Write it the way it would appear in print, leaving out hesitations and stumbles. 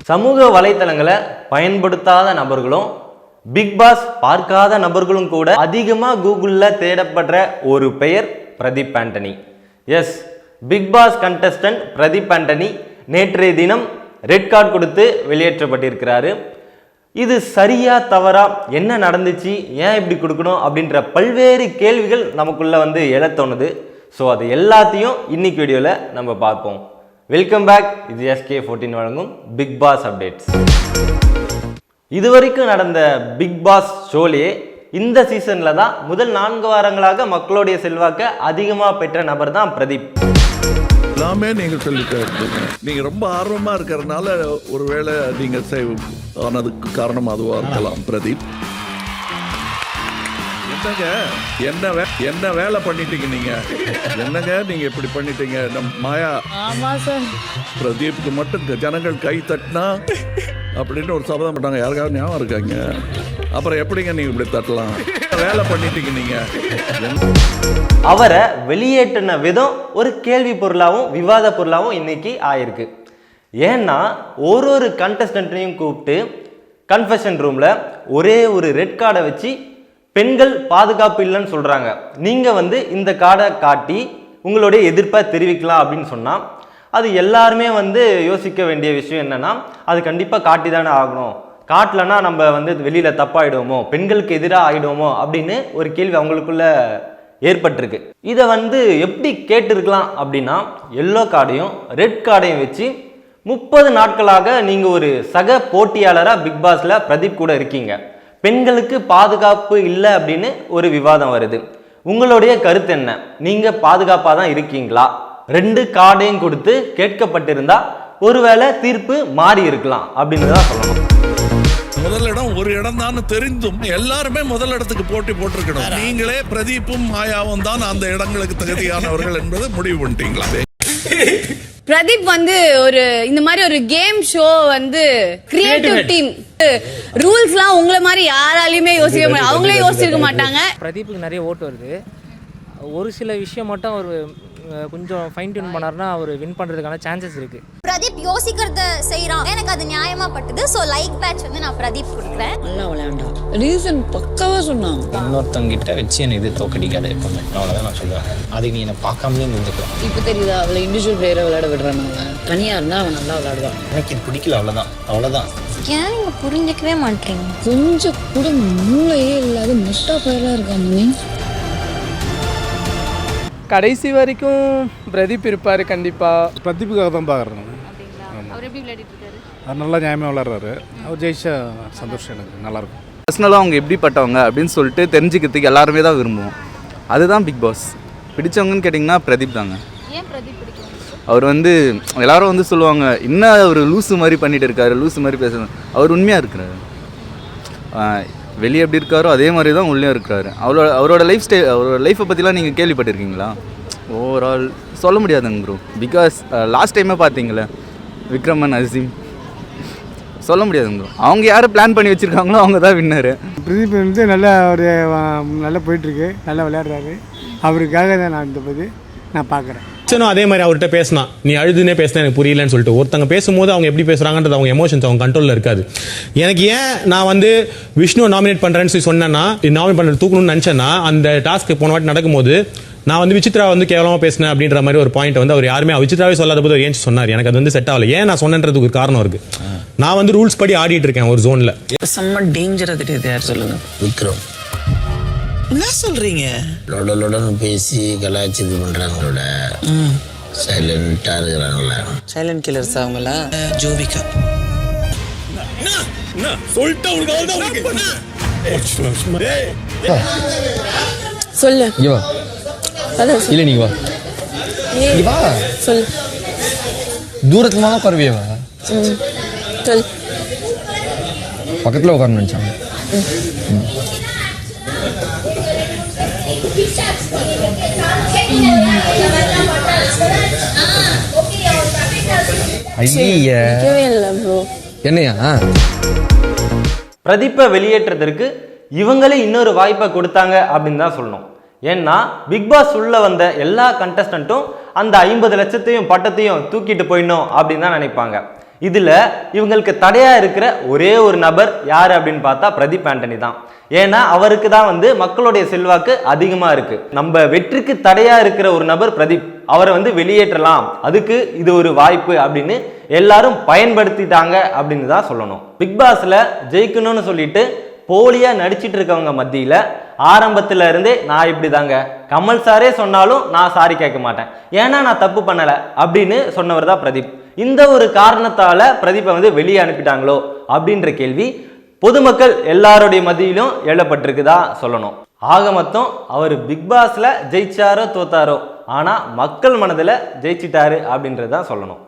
சமூக வலைத்தளங்களை பயன்படுத்தாத நபர்களும் பிக் பாஸ் பார்க்காத நபர்களும் கூட அதிகமாக கூகுளில் தேடப்படுற ஒரு பெயர் Pradeep Antony. Yes, Bigg Boss contestant Pradeep Antony நேற்றைய தினம் ரெட் கார்டு கொடுத்து வெளியேற்றப்பட்டிருக்கிறாரு. இது சரியா தவறா, என்ன நடந்துச்சு, ஏன் இப்படி கொடுக்கணும் அப்படின்ற பல்வேறு கேள்விகள் நமக்குள்ள எழத் தோணுது. ஸோ அது எல்லாத்தையும் இன்னைக்கு வீடியோவில் நம்ம பார்ப்போம். Welcome back. இது SK14 வழங்கும் பிக் பாஸ் அப்டேட்ஸ். இதுவரைக்கும் நடந்த பிக் பாஸ் ஷோலேயே இந்த சீசனில் தான் முதல் 4 வாரங்களாக மக்களுடைய செல்வாக்கை அதிகமாக பெற்ற நபர் தான் பிரதீப். எல்லாமே நீங்கள் சொல்லிட்டு நீங்க ரொம்ப ஆர்வமா இருக்கிறதுனால ஒருவேளை நீங்க சேவ் ஆனதுக்கு காரணம் அதுவா இருக்கலாம். பிரதீப், என்னங்க என்ன வேலை பண்ணிட்டீங்க நீங்க? என்னங்க நீங்க இப்படி பண்ணிட்டீங்க? மாயா, பிரதீப்க்கு மட்டும் ஜனங்கள் கை தட்டினா அப்படின்னு ஒரு சபதம் பண்ணாங்க. யாருக்காவது ஞாபகம் இருக்காங்க? அப்புறம் எப்படிங்க நீங்க இப்படி தட்டலாம்? வேலை பண்ணிட்டீங்க நீங்க. அவரை வெளியேற்றின விதம் ஒரு கேள்வி பொருளாகவும் விவாத பொருளாகவும் இன்னைக்கு ஆயிருக்கு. ஏன்னா ஒரு கண்டஸ்டன்ட்டையும் கூப்பிட்டு கன்ஃபெஷன் ரூம்ல ஒரே ஒரு ரெட் கார்டை வச்சு பெண்கள் பாதுகாப்பு இல்லைன்னு சொல்றாங்க, நீங்க இந்த கார்டை காட்டி உங்களுடைய எதிர்ப்பை தெரிவிக்கலாம் அப்படின்னு சொன்னா அது எல்லாருமே யோசிக்க வேண்டிய விஷயம் என்னன்னா, அது கண்டிப்பா காட்டி தானே ஆகணும், காட்டலன்னா நம்ம வெளியில தப்பாயிடுவோமோ, பெண்களுக்கு எதிராக ஆயிடுவோமோ அப்படின்னு ஒரு கேள்வி அவங்களுக்குள்ள ஏற்பட்டிருக்கு. இதை எப்படி கேட்டிருக்கலாம் அப்படின்னா, எல்லோ கார்டையும் ரெட் கார்டையும் வச்சு 30 நாட்களாக நீங்க ஒரு சக போட்டியாளராக பிக் பாஸ்ல பிரதீப் கூட இருக்கீங்க, பெண்களுக்கு பாதுகாப்பு இல்லை அப்படின்னு ஒரு விவாதம் வருது. உங்களுடைய கருத்து என்ன? நீங்க பாதுகாப்பாக தான் இருக்கீங்களா? 2 கார்டையும் கொடுத்து கேட்கப்பட்டிருந்தா ஒருவேளை தீர்ப்பு மாறி இருக்கலாம் அப்படின்னு தான் சொல்லணும். முதல் இடம் ஒரு இடம் தான் தெரிந்தும் எல்லாருமே முதல் இடத்துக்கு போட்டி போட்டிருக்கணும். நீங்களே பிரதீப்பும் மாயாவும் தான் அந்த இடங்களுக்கு தகுதியானவர்கள் என்பது முடிவு பண்ணிட்டீங்களா? பிரதீப் ஒரு இந்த மாதிரி ஒரு கேம் ஷோ கிரியேட்டிவ் டீம் ரூல்ஸ்லாம் உங்களை மாதிரி யாராலையுமே யோசிக்க மாட்டாங்க, அவங்களே யோசிச்சிருக்க மாட்டாங்க. பிரதீப்புக்கு நிறைய ஓட்டு வருது. ஒரு சில விஷயம் மட்டும் அவர் கொஞ்சம் ஃபைன் டியூன் பண்ணாருன்னா அவர் வின் பண்றதுக்கான சான்சஸ் இருக்கு. பிரதீப் யோசிக்கிறத செய்யறான், எனக்கு அது நியாயமா பட்டுது. சோ லைக் பேட்ச் நான் பிரதீப் கொடுக்குறேன். நல்லா விளையாண்டான், ரீசன் பக்காவா சொன்னான். இன்னொருத்தங்கிட்ட வச்சு என்னை இது தோக்கடிக்காத எப்பவுமே, அவ்வளோதான் நான் சொல்லுவேன். அதுக்கு நீ என்னை பார்க்காமலே இருந்துக்கலாம். இப்போ தெரியுதா அவளை இண்டிவிஜுவல் பிளேயரை விளையாட விடுறாங்க, தனியா இருந்தா அவன் நல்லா விளையாடுவான். எனக்கு இது பிடிக்கல, அவ்வளோதான். ஏன் நீங்க புரிஞ்சிக்கவே மாட்டீங்க? கொஞ்சம் கூட மூளையே இல்லாத முட்டா பயிரா இருக்காம. கடைசி வரைக்கும் பிரதீப் இருப்பார் கண்டிப்பாக. பிரதீப்புக்காக தான் பார்க்குறேன். அவர் நல்லா நியாயமாக விளாட்றாரு. அவர் ஜெயிச்சா சந்தோஷம், எனக்கு நல்லாயிருக்கும். பர்சனலாக அவங்க எப்படிப்பட்டவங்க அப்படின்னு சொல்லிட்டு தெரிஞ்சுக்கிறதுக்கு எல்லாருமே தான் விரும்புவோம். அதுதான் பிக் பாஸ். பிடிச்சவங்கன்னு கேட்டிங்கன்னா பிரதீப் தாங்க. அவர் எல்லாரும் சொல்லுவாங்க, இன்னும் அவர் லூஸு மாதிரி பண்ணிட்டு இருக்காரு, லூஸு மாதிரி பேசுகிறார். அவர் உண்மையாக இருக்கிறாரு. வெளியே எப்படி இருக்காரோ அதே மாதிரி தான் உள்ளே இருக்கிறாரு. அவரோட லைஃப்பை பற்றிலாம் நீங்கள் கேள்விப்பட்டிருக்கீங்களா? ஓவரால் சொல்ல முடியாதுங்க ப்ரோ. பிகாஸ் லாஸ்ட் டைமே பார்த்தீங்களே விக்ரமன் அசீம், சொல்ல முடியாதுங்க ப்ரோ. அவங்க யார் பிளான் பண்ணி வச்சுருக்காங்களோ அவங்க தான் வின்னரு. பிரதீப் நல்லா நல்லா போயிட்டுருக்கு, நல்லா விளையாடுறாரு. அவருக்காக தான் நான் இந்த பற்றி நான் பார்க்குறேன். அதே மாதிரி அவர்கிட்ட பேசினா நீ அழுதுனே பேசினா எனக்கு புரியலன்னு சொல்லிட்டு ஒருத்தங்க பேசும்போது அவங்க எப்படி பேசுறாங்கன்றது அவங்க எமோஷன்ஸ் அவங்க கண்ட்ரோல்ல இருக்காது. எனக்கு ஏன் நான் விஷ்ணு நாமினேட் பண்றேன்னு சொன்னேன்னா, நாமினேட் பண்றது தூக்கணும்னு நினைச்சேன்னா, அந்த டாஸ்க் போன வாட்டி நடக்கும்போது நான் விசித்ரா கேவலமா பேசினேன் அப்படின்ற மாதிரி ஒரு பாயிண்ட் அவர் யாருமே விசித்ராவே சொல்லாத போது ஏன் சொன்னார். எனக்கு அது செட் ஆகல. ஏன் நான் சொன்னன்றதுக்கு ஒரு காரணம் இருக்கு. நான் ரூல்ஸ் படி ஆடிட்டு இருக்கேன் ஒரு ஜோன்ல. செம்ம டேஞ்சரா தெரியுது. யார் சொல்லுங்க? விக்ரம். என்ன சொல்றீங்க? லொடன்னு பேசி கலாய்ச்சி இது பண்றாங்களோட சைலண்டா இருக்கிறாங்கள. சைலண்ட் கில்லர்ஸ் அவங்கள. ஜோவிகா சொல்லு. இல்ல நீ வா, வா சொல்லு. தூரத்துல தான் பரவியவா சொல். பக்கத்துல உட்கார்ந்து நினைச்சாங்க. என்னையா பிரதீப்பை வெளியேற்றதற்கு இவங்களே இன்னொரு வாய்ப்பை கொடுத்தாங்க அப்படின்னு தான் சொல்லணும். ஏன்னா பிக் பாஸ் உள்ள வந்த எல்லா கண்டஸ்டன்ட்டும் அந்த 50 லட்சத்தையும் பட்டத்தையும் தூக்கிட்டு போயிடணும் அப்படின்னு தான் நினைப்பாங்க. இதுல இவங்களுக்கு தடையா இருக்கிற ஒரே ஒரு நபர் யாரு அப்படின்னு பார்த்தா பிரதீப் ஆண்டனி தான். ஏன்னா அவருக்கு தான் வந்து மக்களுடைய செல்வாக்கு அதிகமா இருக்கு. நம்ம வெற்றிக்கு தடையா இருக்கிற ஒரு நபர் பிரதீப், அவரை வந்து வெளியேற்றலாம், அதுக்கு இது ஒரு வாய்ப்பு அப்படின்னு எல்லாரும் பயன்படுத்திட்டாங்க அப்படின்னு தான் சொல்லணும். பிக் பாஸ்ல ஜெயிக்கணும்னு சொல்லிட்டு போலியா நடிச்சிட்டு இருக்கவங்க மத்தியில ஆரம்பத்துல இருந்தே நான் இப்படி தாங்க, கமல் சாரே சொன்னாலும் நான் சாரி கேட்க மாட்டேன், ஏன்னா நான் தப்பு பண்ணல அப்படின்னு சொன்னவர் தான் பிரதீப். இந்த ஒரு காரணத்தால பிரதீப்பை வந்து வெளியே அனுப்பிட்டாங்களோ அப்படின்ற கேள்வி பொதுமக்கள் எல்லாருடைய மத்தியிலும் எழப்பட்டிருக்குதா சொல்லணும். ஆக மொத்தம் அவர் பிக் பாஸ்ல ஜெயிச்சாரோ தோத்தாரோ, ஆனா மக்கள் மனதில் ஜெயிச்சிட்டாரு அப்படின்றதான் சொல்லணும்.